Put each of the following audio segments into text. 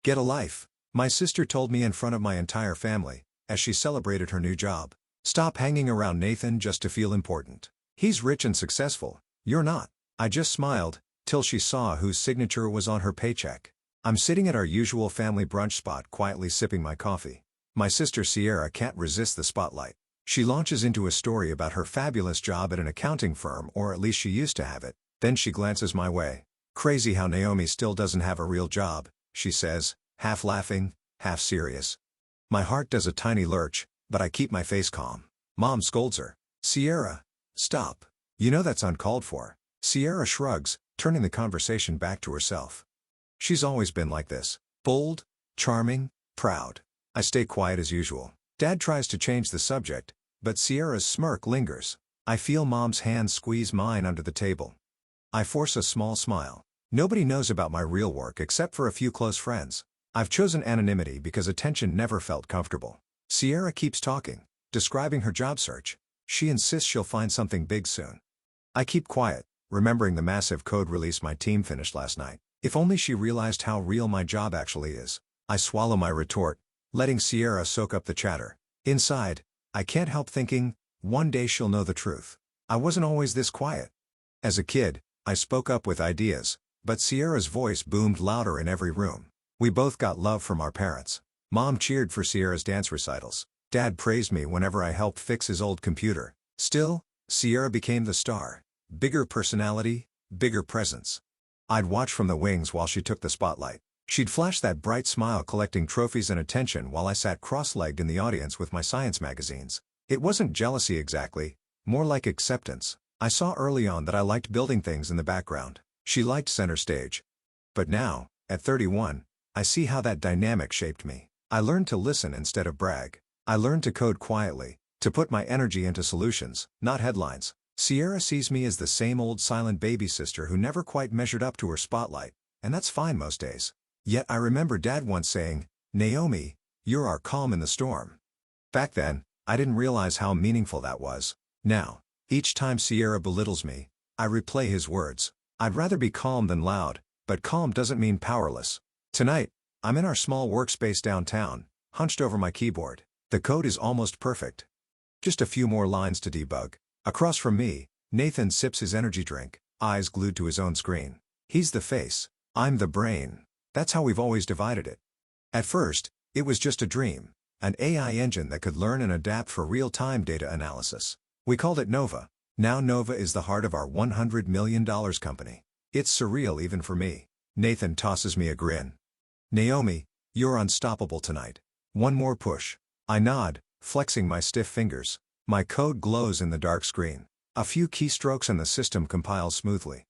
Get a life, my sister told me in front of my entire family, as she celebrated her new job. Stop hanging around Nathan just to feel important. He's rich and successful, you're not. I just smiled, till she saw whose signature was on her paycheck. I'm sitting at our usual family brunch spot quietly sipping my coffee. My sister Sierra can't resist the spotlight. She launches into a story about her fabulous job at an accounting firm, or at least she used to have it. Then she glances my way. Crazy how Naomi still doesn't have a real job, she says, half laughing, half serious. My heart does a tiny lurch, but I keep my face calm. Mom scolds her. Sierra, stop. You know that's uncalled for. Sierra shrugs, turning the conversation back to herself. She's always been like this. Bold, charming, proud. I stay quiet as usual. Dad tries to change the subject, but Sierra's smirk lingers. I feel Mom's hand squeeze mine under the table. I force a small smile. Nobody knows about my real work except for a few close friends. I've chosen anonymity because attention never felt comfortable. Sierra keeps talking, describing her job search. She insists she'll find something big soon. I keep quiet, remembering the massive code release my team finished last night. If only she realized how real my job actually is. I swallow my retort, letting Sierra soak up the chatter. Inside, I can't help thinking, one day she'll know the truth. I wasn't always this quiet. As a kid, I spoke up with ideas, but Sierra's voice boomed louder in every room. We both got love from our parents. Mom cheered for Sierra's dance recitals. Dad praised me whenever I helped fix his old computer. Still, Sierra became the star. Bigger personality, bigger presence. I'd watch from the wings while she took the spotlight. She'd flash that bright smile collecting trophies and attention while I sat cross-legged in the audience with my science magazines. It wasn't jealousy exactly, more like acceptance. I saw early on that I liked building things in the background. She liked center stage. But now, at 31, I see how that dynamic shaped me. I learned to listen instead of brag. I learned to code quietly, to put my energy into solutions, not headlines. Sierra sees me as the same old silent baby sister who never quite measured up to her spotlight, and that's fine most days. Yet I remember Dad once saying, "Naomi, you're our calm in the storm." Back then, I didn't realize how meaningful that was. Now, each time Sierra belittles me, I replay his words. I'd rather be calm than loud, but calm doesn't mean powerless. Tonight, I'm in our small workspace downtown, hunched over my keyboard. The code is almost perfect. Just a few more lines to debug. Across from me, Nathan sips his energy drink, eyes glued to his own screen. He's the face, I'm the brain. That's how we've always divided it. At first, it was just a dream, an AI engine that could learn and adapt for real-time data analysis. We called it Nova. Now Nova is the heart of our $100 million company. It's surreal even for me. Nathan tosses me a grin. Naomi, you're unstoppable tonight. One more push. I nod, flexing my stiff fingers. My code glows in the dark screen. A few keystrokes and the system compiles smoothly.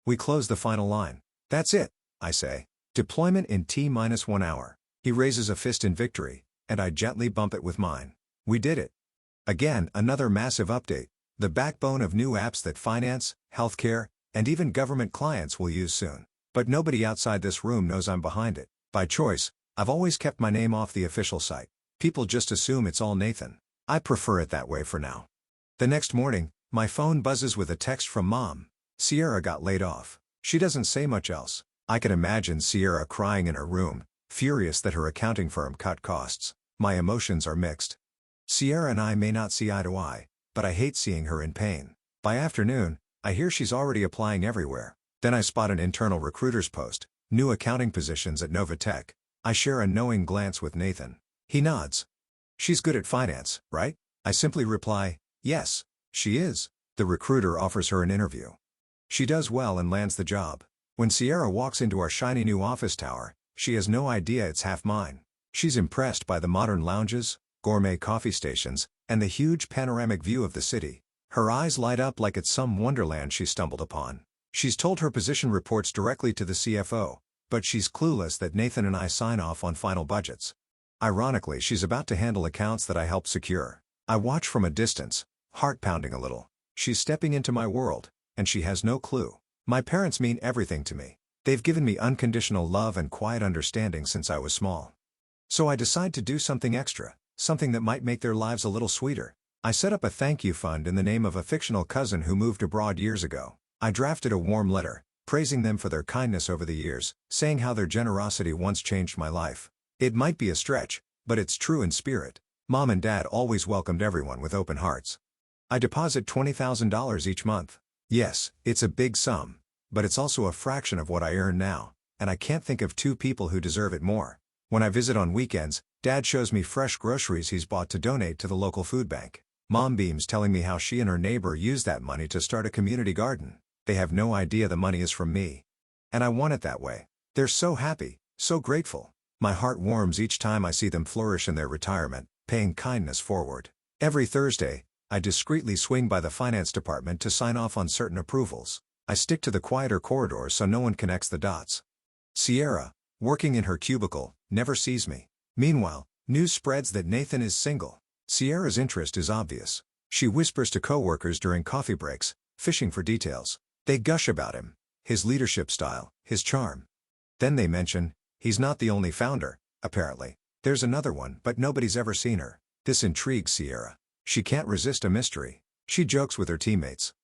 We close the final line. That's it, I say. Deployment in T-1 hour. He raises a fist in victory, and I gently bump it with mine. We did it. Again, another massive update. The backbone of new apps that finance, healthcare, and even government clients will use soon. But nobody outside this room knows I'm behind it. By choice, I've always kept my name off the official site. People just assume it's all Nathan. I prefer it that way for now. The next morning, my phone buzzes with a text from Mom. Sierra got laid off. She doesn't say much else. I can imagine Sierra crying in her room, furious that her accounting firm cut costs. My emotions are mixed. Sierra and I may not see eye to eye, but I hate seeing her in pain. By afternoon, I hear she's already applying everywhere. Then I spot an internal recruiter's post, new accounting positions at Nova Tech. I share a knowing glance with Nathan. He nods. She's good at finance, right? I simply reply, yes, she is. The recruiter offers her an interview. She does well and lands the job. When Sierra walks into our shiny new office tower, she has no idea it's half mine. She's impressed by the modern lounges, gourmet coffee stations, and the huge panoramic view of the city. Her eyes light up like it's some wonderland she stumbled upon. She's told her position reports directly to the CFO, but she's clueless that Nathan and I sign off on final budgets. Ironically, she's about to handle accounts that I helped secure. I watch from a distance, heart pounding a little. She's stepping into my world, and she has no clue. My parents mean everything to me. They've given me unconditional love and quiet understanding since I was small. So I decide to do something extra, something that might make their lives a little sweeter. I set up a thank you fund in the name of a fictional cousin who moved abroad years ago. I drafted a warm letter, praising them for their kindness over the years, saying how their generosity once changed my life. It might be a stretch, but it's true in spirit. Mom and Dad always welcomed everyone with open hearts. I deposit $20,000 each month. Yes, it's a big sum, but it's also a fraction of what I earn now, and I can't think of two people who deserve it more. When I visit on weekends, Dad shows me fresh groceries he's bought to donate to the local food bank. Mom beams telling me how she and her neighbor use that money to start a community garden. They have no idea the money is from me. And I want it that way. They're so happy, so grateful. My heart warms each time I see them flourish in their retirement, paying kindness forward. Every Thursday, I discreetly swing by the finance department to sign off on certain approvals. I stick to the quieter corridors so no one connects the dots. Sierra, working in her cubicle, never sees me. Meanwhile, news spreads that Nathan is single. Sierra's interest is obvious. She whispers to coworkers during coffee breaks, fishing for details. They gush about him, his leadership style, his charm. Then they mention, he's not the only founder, apparently. There's another one, but nobody's ever seen her. This intrigues Sierra. She can't resist a mystery. She jokes with her teammates.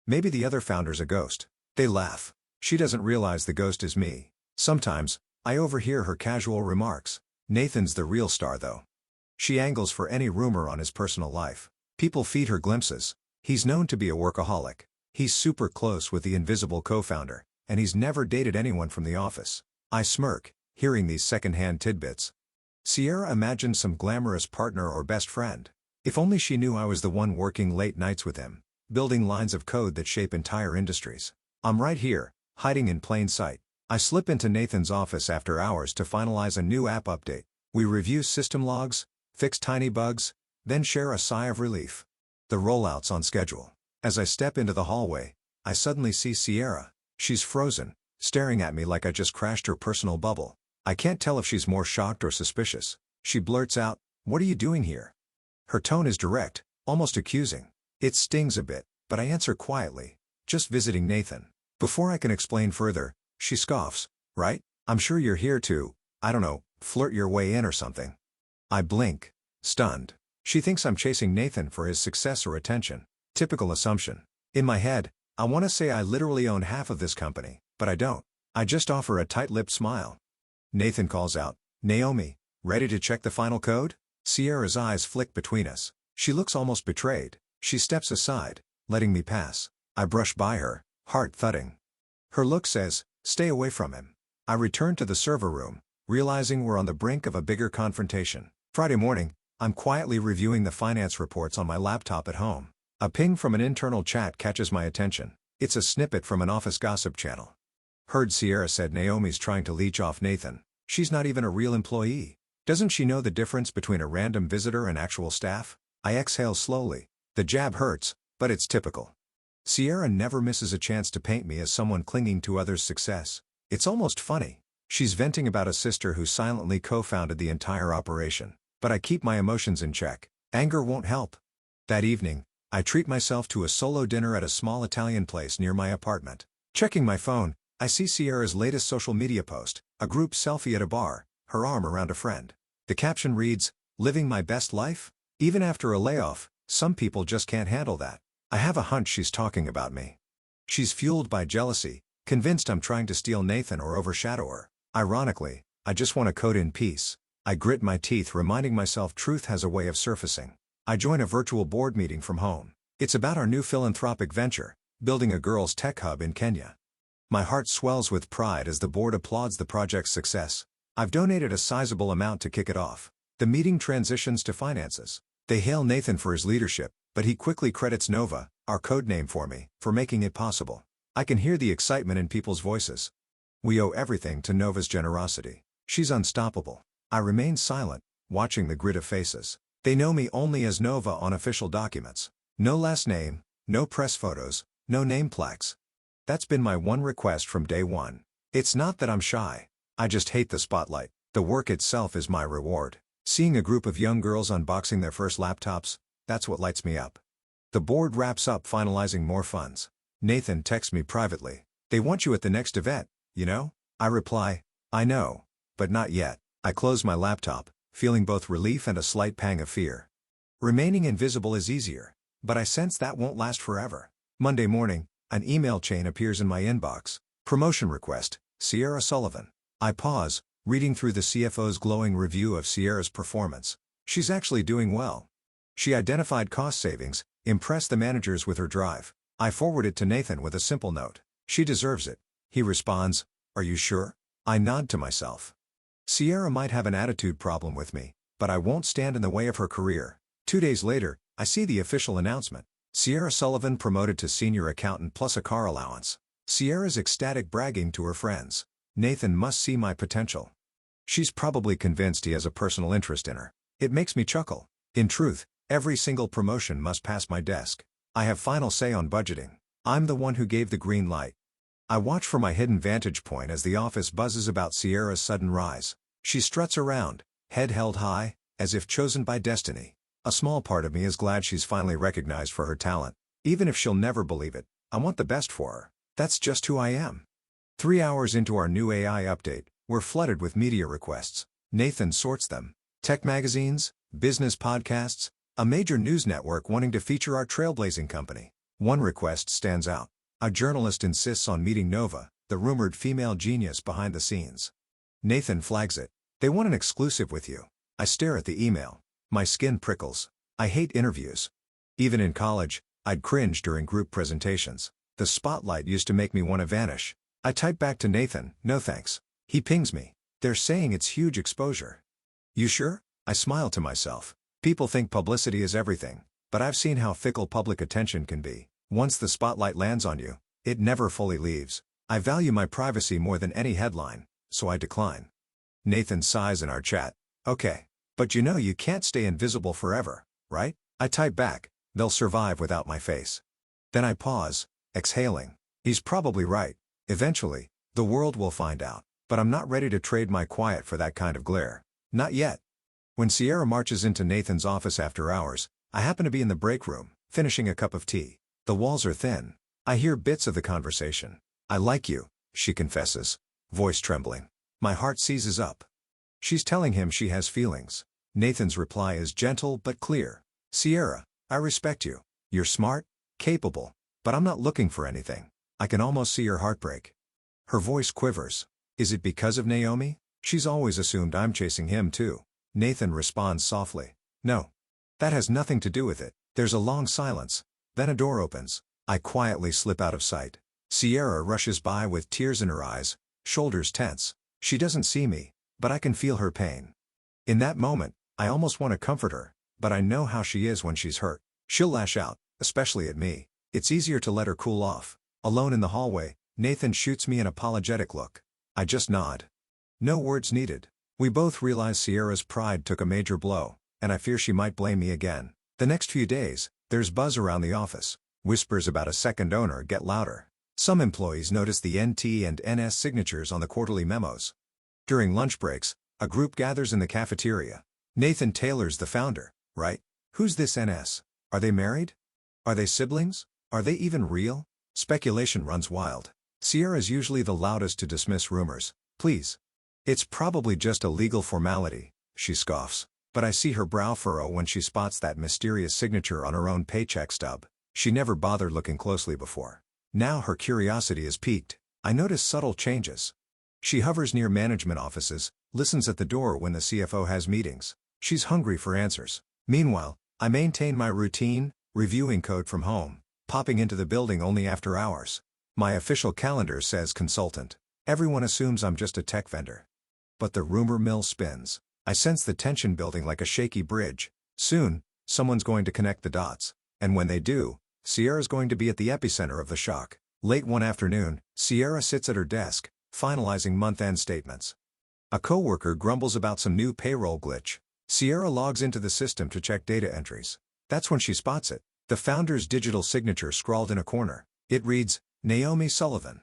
Maybe the other founder's a ghost. They laugh. She doesn't realize the ghost is me. Sometimes, I overhear her casual remarks. Nathan's the real star though. She angles for any rumor on his personal life. People feed her glimpses. He's known to be a workaholic. He's super close with the invisible co-founder, and he's never dated anyone from the office. I smirk, hearing these second-hand tidbits. Sierra imagined some glamorous partner or best friend. If only she knew I was the one working late nights with him, building lines of code that shape entire industries. I'm right here, hiding in plain sight. I slip into Nathan's office after hours to finalize a new app update. We review system logs, fix tiny bugs, then share a sigh of relief. The rollout's on schedule. As I step into the hallway, I suddenly see Sierra. She's frozen, staring at me like I just crashed her personal bubble. I can't tell if she's more shocked or suspicious. She blurts out, "What are you doing here?" Her tone is direct, almost accusing. It stings a bit, but I answer quietly, "Just visiting Nathan." Before I can explain further, she scoffs, "Right? I'm sure you're here to, I don't know, flirt your way in or something." I blink, stunned. She thinks I'm chasing Nathan for his success or attention. Typical assumption. In my head, I want to say I literally own half of this company, but I don't. I just offer a tight-lipped smile. Nathan calls out, "Naomi, ready to check the final code?" Sierra's eyes flick between us. She looks almost betrayed. She steps aside, letting me pass. I brush by her, heart thudding. Her look says, "Stay away from him." I return to the server room, realizing we're on the brink of a bigger confrontation. Friday morning, I'm quietly reviewing the finance reports on my laptop at home. A ping from an internal chat catches my attention. It's a snippet from an office gossip channel. "Heard Sierra said Naomi's trying to leech off Nathan. She's not even a real employee. Doesn't she know the difference between a random visitor and actual staff?" I exhale slowly. The jab hurts, but it's typical. Sierra never misses a chance to paint me as someone clinging to others' success. It's almost funny. She's venting about a sister who silently co-founded the entire operation. But I keep my emotions in check. Anger won't help. That evening, I treat myself to a solo dinner at a small Italian place near my apartment. Checking my phone, I see Sierra's latest social media post, a group selfie at a bar, her arm around a friend. The caption reads, "Living my best life?" Even after a layoff, some people just can't handle that. I have a hunch she's talking about me. She's fueled by jealousy, convinced I'm trying to steal Nathan or overshadow her. Ironically, I just want to code in peace. I grit my teeth, reminding myself truth has a way of surfacing. I join a virtual board meeting from home. It's about our new philanthropic venture, building a girls' tech hub in Kenya. My heart swells with pride as the board applauds the project's success. I've donated a sizable amount to kick it off. The meeting transitions to finances. They hail Nathan for his leadership, but he quickly credits Nova, our codename for me, for making it possible. I can hear the excitement in people's voices. We owe everything to Nova's generosity. She's unstoppable. I remain silent, watching the grid of faces. They know me only as Nova on official documents. No last name, no press photos, no name plaques. That's been my one request from day one. It's not that I'm shy. I just hate the spotlight. The work itself is my reward. Seeing a group of young girls unboxing their first laptops, that's what lights me up. The board wraps up finalizing more funds. Nathan texts me privately. "They want you at the next event, you know?" I reply, "I know, but not yet." I close my laptop, feeling both relief and a slight pang of fear. Remaining invisible is easier, but I sense that won't last forever. Monday morning, an email chain appears in my inbox. Promotion request, Sierra Sullivan. I pause, reading through the CFO's glowing review of Sierra's performance. She's actually doing well. She identified cost savings, impressed the managers with her drive. I forward it to Nathan with a simple note. She deserves it. He responds, "Are you sure?" I nod to myself. Sierra might have an attitude problem with me, but I won't stand in the way of her career. 2 days later, I see the official announcement. Sierra Sullivan promoted to senior accountant plus a car allowance. Sierra's ecstatic bragging to her friends. Nathan must see my potential. She's probably convinced he has a personal interest in her. It makes me chuckle. In truth, every single promotion must pass my desk. I have final say on budgeting. I'm the one who gave the green light. I watch from my hidden vantage point as the office buzzes about Sierra's sudden rise. She struts around, head held high, as if chosen by destiny. A small part of me is glad she's finally recognized for her talent. Even if she'll never believe it, I want the best for her. That's just who I am. 3 hours into our new AI update, we're flooded with media requests. Nathan sorts them. Tech magazines, business podcasts, a major news network wanting to feature our trailblazing company. One request stands out. A journalist insists on meeting Nova, the rumored female genius behind the scenes. Nathan flags it. They want an exclusive with you. I stare at the email. My skin prickles. I hate interviews. Even in college, I'd cringe during group presentations. The spotlight used to make me want to vanish. I type back to Nathan, "No thanks." He pings me. They're saying it's huge exposure. You sure? I smile to myself. People think publicity is everything, but I've seen how fickle public attention can be. Once the spotlight lands on you, it never fully leaves. I value my privacy more than any headline, so I decline. Nathan sighs in our chat. "Okay. But you know you can't stay invisible forever, right?" I type back, "They'll survive without my face." Then I pause, exhaling. He's probably right. Eventually, the world will find out. But I'm not ready to trade my quiet for that kind of glare. Not yet. When Sierra marches into Nathan's office after hours, I happen to be in the break room, finishing a cup of tea. The walls are thin. I hear bits of the conversation. "I like you," she confesses, voice trembling. My heart seizes up. She's telling him she has feelings. Nathan's reply is gentle but clear. "Sierra, I respect you. You're smart, capable, but I'm not looking for anything." I can almost see her heartbreak. Her voice quivers. Is it because of Naomi? She's always assumed I'm chasing him too. Nathan responds softly. "No. That has nothing to do with it." There's a long silence. Then a door opens. I quietly slip out of sight. Sierra rushes by with tears in her eyes, shoulders tense. She doesn't see me, but I can feel her pain. In that moment, I almost want to comfort her, but I know how she is when she's hurt. She'll lash out, especially at me. It's easier to let her cool off. Alone in the hallway, Nathan shoots me an apologetic look. I just nod. No words needed. We both realize Sierra's pride took a major blow, and I fear she might blame me again. The next few days, there's buzz around the office. Whispers about a second owner get louder. Some employees notice the NT and NS signatures on the quarterly memos. During lunch breaks, a group gathers in the cafeteria. Nathan Taylor's the founder, right? Who's this NS? Are they married? Are they siblings? Are they even real? Speculation runs wild. Sierra's usually the loudest to dismiss rumors. "Please. It's probably just a legal formality," she scoffs. But I see her brow furrow when she spots that mysterious signature on her own paycheck stub. She never bothered looking closely before. Now her curiosity is piqued. I notice subtle changes. She hovers near management offices, listens at the door when the CFO has meetings. She's hungry for answers. Meanwhile, I maintain my routine, reviewing code from home, popping into the building only after hours. My official calendar says consultant. Everyone assumes I'm just a tech vendor. But the rumor mill spins. I sense the tension building like a shaky bridge. Soon, someone's going to connect the dots. And when they do, Sierra's going to be at the epicenter of the shock. Late one afternoon, Sierra sits at her desk, finalizing month-end statements. A coworker grumbles about some new payroll glitch. Sierra logs into the system to check data entries. That's when she spots it. The founder's digital signature scrawled in a corner. It reads, Naomi Sullivan.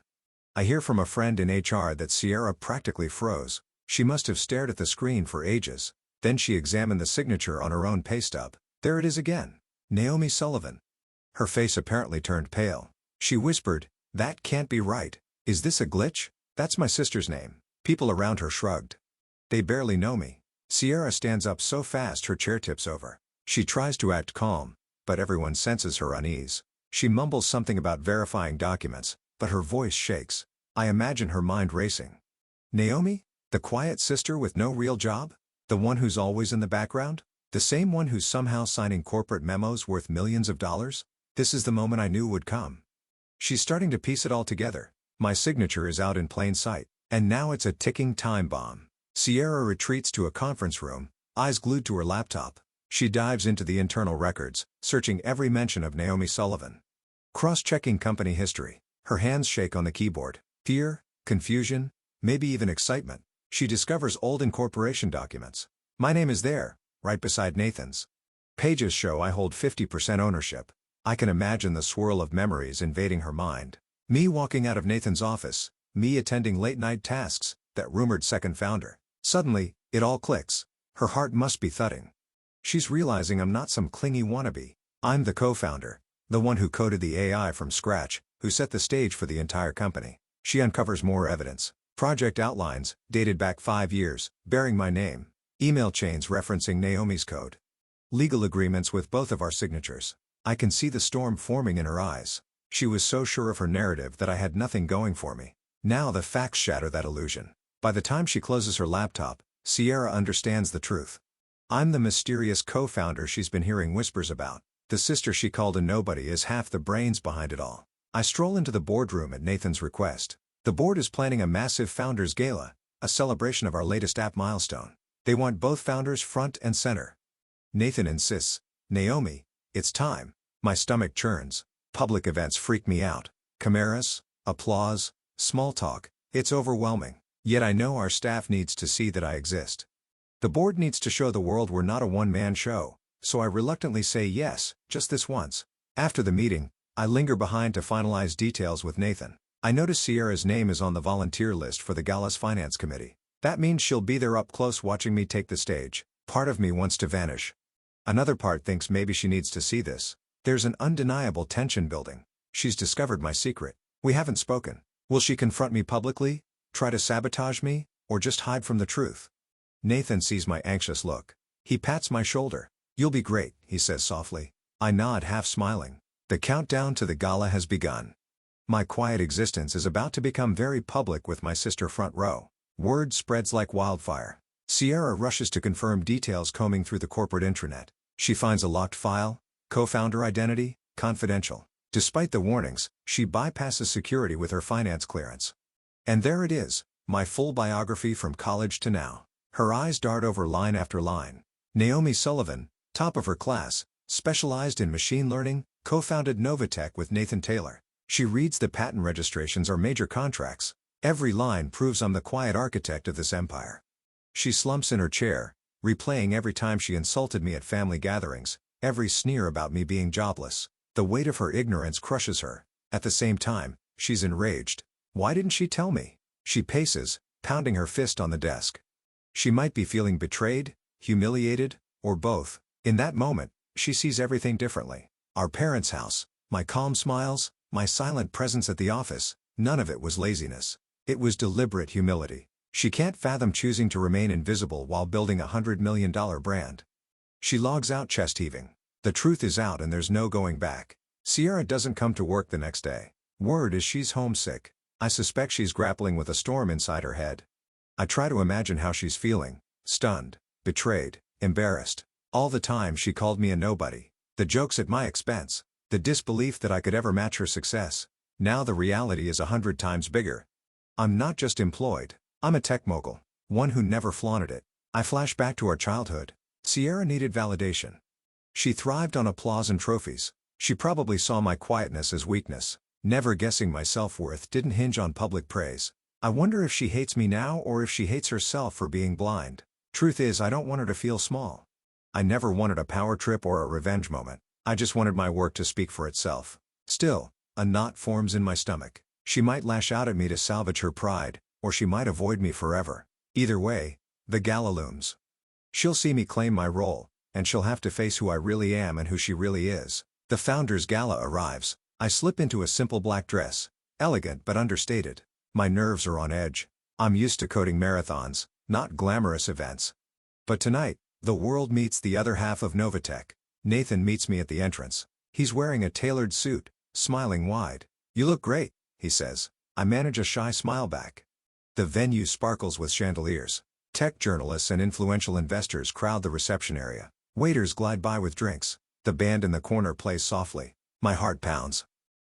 I hear from a friend in HR that Sierra practically froze. She must have stared at the screen for ages. Then she examined the signature on her own pay stub. There it is again. Naomi Sullivan. Her face apparently turned pale. She whispered, "That can't be right. Is this a glitch?" "That's my sister's name." People around her shrugged. They barely know me. Sierra stands up so fast her chair tips over. She tries to act calm, but everyone senses her unease. She mumbles something about verifying documents, but her voice shakes. I imagine her mind racing. Naomi? The quiet sister with no real job? The one who's always in the background? The same one who's somehow signing corporate memos worth millions of dollars? This is the moment I knew would come. She's starting to piece it all together. My signature is out in plain sight, and now it's a ticking time bomb. Sierra retreats to a conference room, eyes glued to her laptop. She dives into the internal records, searching every mention of Naomi Sullivan. Cross-checking company history. Her hands shake on the keyboard. Fear, confusion, maybe even excitement. She discovers old incorporation documents. My name is there, right beside Nathan's. Pages show I hold 50% ownership. I can imagine the swirl of memories invading her mind. Me walking out of Nathan's office, me attending late-night tasks, that rumored second founder. Suddenly, it all clicks. Her heart must be thudding. She's realizing I'm not some clingy wannabe. I'm the co-founder, the one who coded the AI from scratch, who set the stage for the entire company. She uncovers more evidence. Project outlines, dated back 5 years, bearing my name. Email chains referencing Naomi's code. Legal agreements with both of our signatures. I can see the storm forming in her eyes. She was so sure of her narrative that I had nothing going for me. Now the facts shatter that illusion. By the time she closes her laptop, Sierra understands the truth. I'm the mysterious co-founder she's been hearing whispers about. The sister she called a nobody is half the brains behind it all. I stroll into the boardroom at Nathan's request. The board is planning a massive founders gala, a celebration of our latest app milestone. They want both founders front and center. Nathan insists, Naomi, it's time. My stomach churns. Public events freak me out. Chimeras, applause, small talk, it's overwhelming. Yet I know our staff needs to see that I exist. The board needs to show the world we're not a one-man show, so I reluctantly say yes, just this once. After the meeting, I linger behind to finalize details with Nathan. I notice Sierra's name is on the volunteer list for the gala's finance committee. That means she'll be there up close watching me take the stage. Part of me wants to vanish. Another part thinks maybe she needs to see this. There's an undeniable tension building. She's discovered my secret. We haven't spoken. Will she confront me publicly, try to sabotage me, or just hide from the truth? Nathan sees my anxious look. He pats my shoulder. You'll be great, he says softly. I nod, half smiling. The countdown to the gala has begun. My quiet existence is about to become very public with my sister front row. Word spreads like wildfire. Sierra rushes to confirm details, combing through the corporate intranet. She finds a locked file, co-founder identity, confidential. Despite the warnings, she bypasses security with her finance clearance. And there it is, my full biography from college to now. Her eyes dart over line after line. Naomi Sullivan, top of her class, specialized in machine learning, co-founded Novatech with Nathan Taylor. She reads the patent registrations or major contracts. Every line proves I'm the quiet architect of this empire. She slumps in her chair, replaying every time she insulted me at family gatherings, every sneer about me being jobless. The weight of her ignorance crushes her. At the same time, she's enraged. Why didn't she tell me? She paces, pounding her fist on the desk. She might be feeling betrayed, humiliated, or both. In that moment, she sees everything differently. Our parents' house, my calm smiles, my silent presence at the office, none of it was laziness. It was deliberate humility. She can't fathom choosing to remain invisible while building a $100 million brand. She logs out, chest heaving. The truth is out and there's no going back. Sierra doesn't come to work the next day. Word is she's homesick. I suspect she's grappling with a storm inside her head. I try to imagine how she's feeling. Stunned, betrayed, embarrassed. All the time she called me a nobody. The jokes at my expense. The disbelief that I could ever match her success. Now the reality is 100 times bigger. I'm not just employed. I'm a tech mogul. One who never flaunted it. I flash back to our childhood. Sierra needed validation. She thrived on applause and trophies. She probably saw my quietness as weakness. Never guessing my self-worth didn't hinge on public praise. I wonder if she hates me now or if she hates herself for being blind. Truth is, I don't want her to feel small. I never wanted a power trip or a revenge moment. I just wanted my work to speak for itself. Still, a knot forms in my stomach. She might lash out at me to salvage her pride, or she might avoid me forever. Either way, the gala looms. She'll see me claim my role, and she'll have to face who I really am and who she really is. The Founders Gala arrives. I slip into a simple black dress. Elegant but understated. My nerves are on edge. I'm used to coding marathons, not glamorous events. But tonight, the world meets the other half of Novatech. Nathan meets me at the entrance. He's wearing a tailored suit, smiling wide. You look great, he says. I manage a shy smile back. The venue sparkles with chandeliers. Tech journalists and influential investors crowd the reception area. Waiters glide by with drinks. The band in the corner plays softly. My heart pounds.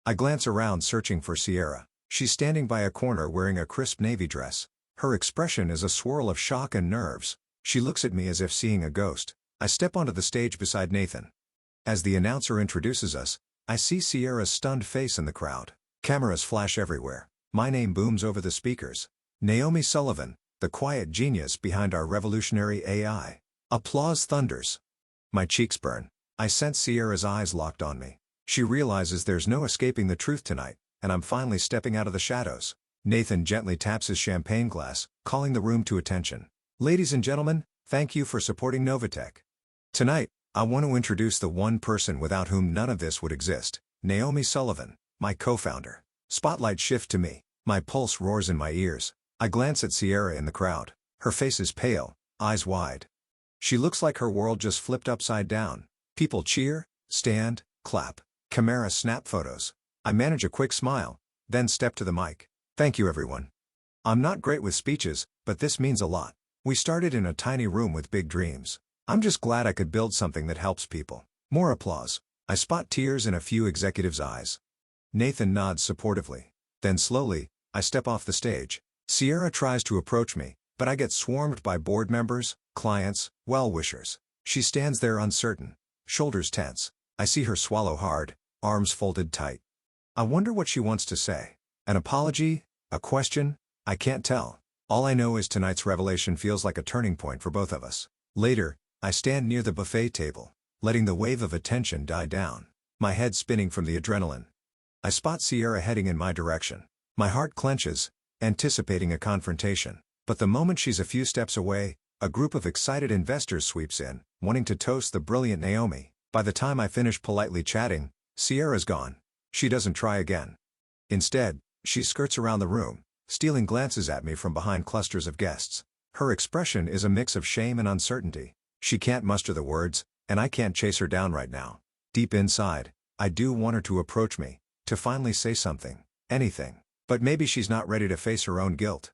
I glance around searching for Sierra. She's standing by a corner wearing a crisp navy dress. Her expression is a swirl of shock and nerves. She looks at me as if seeing a ghost. I step onto the stage beside Nathan. As the announcer introduces us, I see Sierra's stunned face in the crowd. Cameras flash everywhere. My name booms over the speakers. Naomi Sullivan, the quiet genius behind our revolutionary AI. Applause thunders. My cheeks burn. I sense Sierra's eyes locked on me. She realizes there's no escaping the truth tonight, and I'm finally stepping out of the shadows. Nathan gently taps his champagne glass, calling the room to attention. Ladies and gentlemen, thank you for supporting Novatech. Tonight, I want to introduce the one person without whom none of this would exist, Naomi Sullivan, my co-founder. Spotlight shift to me. My pulse roars in my ears. I glance at Sierra in the crowd. Her face is pale, eyes wide. She looks like her world just flipped upside down. People cheer, stand, clap. Camera snap photos. I manage a quick smile, then step to the mic. Thank you everyone. I'm not great with speeches, but this means a lot. We started in a tiny room with big dreams. I'm just glad I could build something that helps people. More applause. I spot tears in a few executives' eyes. Nathan nods supportively. Then slowly, I step off the stage. Sierra tries to approach me, but I get swarmed by board members, clients, well-wishers. She stands there uncertain, shoulders tense. I see her swallow hard, arms folded tight. I wonder what she wants to say. An apology? A question? I can't tell. All I know is tonight's revelation feels like a turning point for both of us. Later, I stand near the buffet table, letting the wave of attention die down, my head spinning from the adrenaline. I spot Sierra heading in my direction. My heart clenches, anticipating a confrontation. But the moment she's a few steps away, a group of excited investors sweeps in, wanting to toast the brilliant Naomi. By the time I finish politely chatting, Sierra's gone. She doesn't try again. Instead, she skirts around the room, stealing glances at me from behind clusters of guests. Her expression is a mix of shame and uncertainty. She can't muster the words, and I can't chase her down right now. Deep inside, I do want her to approach me, to finally say something, anything. But maybe she's not ready to face her own guilt.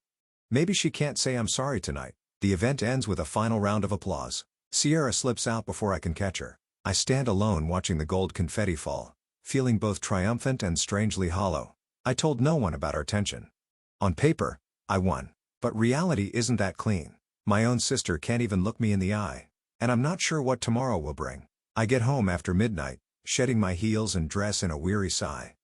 Maybe she can't say I'm sorry tonight. The event ends with a final round of applause. Sierra slips out before I can catch her. I stand alone watching the gold confetti fall, feeling both triumphant and strangely hollow. I told no one about our tension. On paper, I won. But reality isn't that clean. My own sister can't even look me in the eye. And I'm not sure what tomorrow will bring. I get home after midnight, shedding my heels and dress in a weary sigh.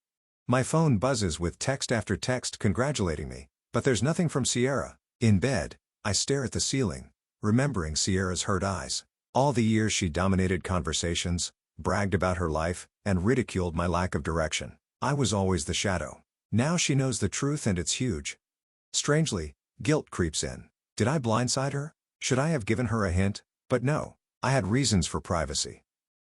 My phone buzzes with text after text congratulating me, but there's nothing from Sierra. In bed, I stare at the ceiling, remembering Sierra's hurt eyes. All the years she dominated conversations, bragged about her life, and ridiculed my lack of direction. I was always the shadow. Now she knows the truth and it's huge. Strangely, guilt creeps in. Did I blindside her? Should I have given her a hint? But no, I had reasons for privacy.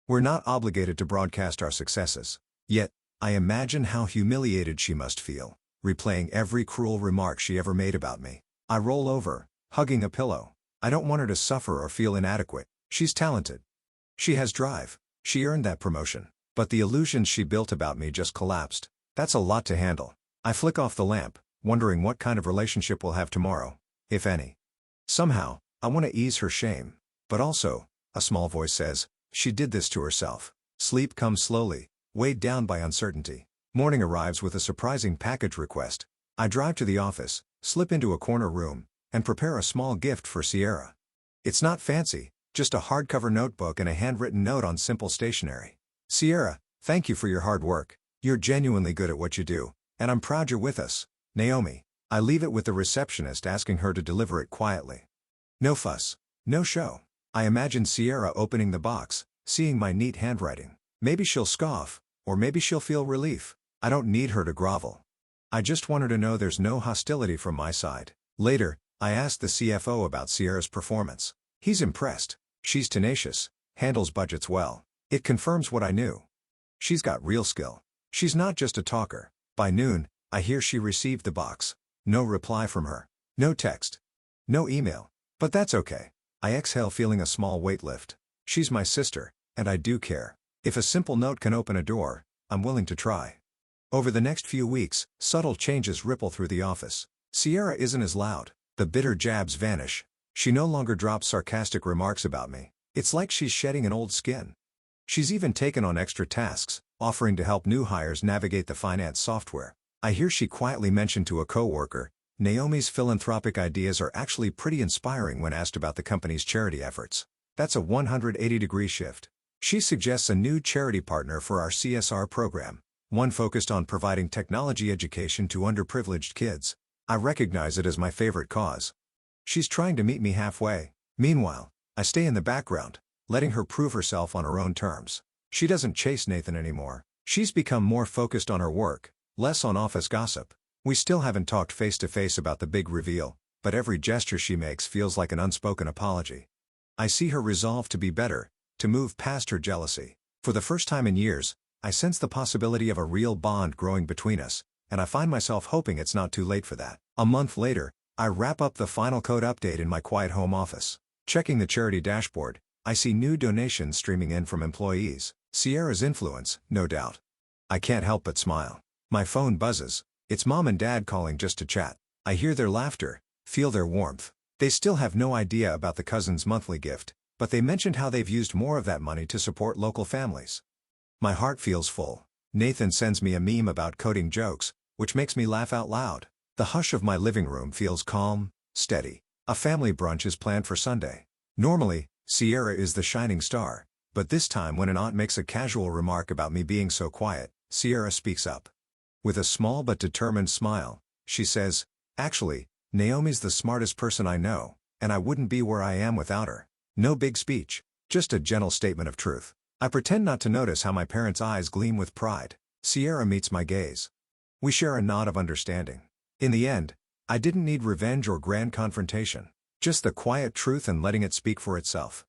We're not obligated to broadcast our successes. Yet, I imagine how humiliated she must feel, replaying every cruel remark she ever made about me. I roll over, hugging a pillow. I don't want her to suffer or feel inadequate. She's talented. She has drive. She earned that promotion. But the illusions she built about me just collapsed. That's a lot to handle. I flick off the lamp, wondering what kind of relationship we'll have tomorrow, if any. Somehow, I want to ease her shame. But also, a small voice says, she did this to herself. Sleep comes slowly, weighed down by uncertainty. Morning arrives with a surprising package request. I drive to the office, slip into a corner room, and prepare a small gift for Sierra. It's not fancy, just a hardcover notebook and a handwritten note on simple stationery. Sierra, thank you for your hard work. You're genuinely good at what you do, and I'm proud you're with us. Naomi. I leave it with the receptionist asking her to deliver it quietly. No fuss, no show. I imagine Sierra opening the box, seeing my neat handwriting. Maybe she'll scoff, or maybe she'll feel relief. I don't need her to grovel. I just want her to know there's no hostility from my side. Later, I asked the CFO about Sierra's performance. He's impressed. She's tenacious, handles budgets well. It confirms what I knew. She's got real skill. She's not just a talker. By noon, I hear she received the box. No reply from her. No text. No email. But that's okay. I exhale feeling a small weight lift. She's my sister, and I do care. If a simple note can open a door, I'm willing to try. Over the next few weeks, subtle changes ripple through the office. Sierra isn't as loud. The bitter jabs vanish. She no longer drops sarcastic remarks about me. It's like she's shedding an old skin. She's even taken on extra tasks, offering to help new hires navigate the finance software. I hear she quietly mentioned to a coworker, Naomi's philanthropic ideas are actually pretty inspiring when asked about the company's charity efforts. That's a 180-degree shift. She suggests a new charity partner for our CSR program, one focused on providing technology education to underprivileged kids. I recognize it as my favorite cause. She's trying to meet me halfway. Meanwhile, I stay in the background, letting her prove herself on her own terms. She doesn't chase Nathan anymore. She's become more focused on her work, less on office gossip. We still haven't talked face-to-face about the big reveal, but every gesture she makes feels like an unspoken apology. I see her resolve to be better, to move past her jealousy. For the first time in years, I sense the possibility of a real bond growing between us, and I find myself hoping it's not too late for that. A month later, I wrap up the final code update in my quiet home office. Checking the charity dashboard, I see new donations streaming in from employees. Sierra's influence, no doubt. I can't help but smile. My phone buzzes. It's Mom and Dad calling just to chat. I hear their laughter, feel their warmth. They still have no idea about the cousin's monthly gift, but they mentioned how they've used more of that money to support local families. My heart feels full. Nathan sends me a meme about coding jokes, which makes me laugh out loud. The hush of my living room feels calm, steady. A family brunch is planned for Sunday. Normally, Sierra is the shining star, but this time when an aunt makes a casual remark about me being so quiet, Sierra speaks up. With a small but determined smile, she says, "Actually, Naomi's the smartest person I know, and I wouldn't be where I am without her." No big speech, just a gentle statement of truth. I pretend not to notice how my parents' eyes gleam with pride. Sierra meets my gaze. We share a nod of understanding. In the end, I didn't need revenge or grand confrontation, just the quiet truth and letting it speak for itself.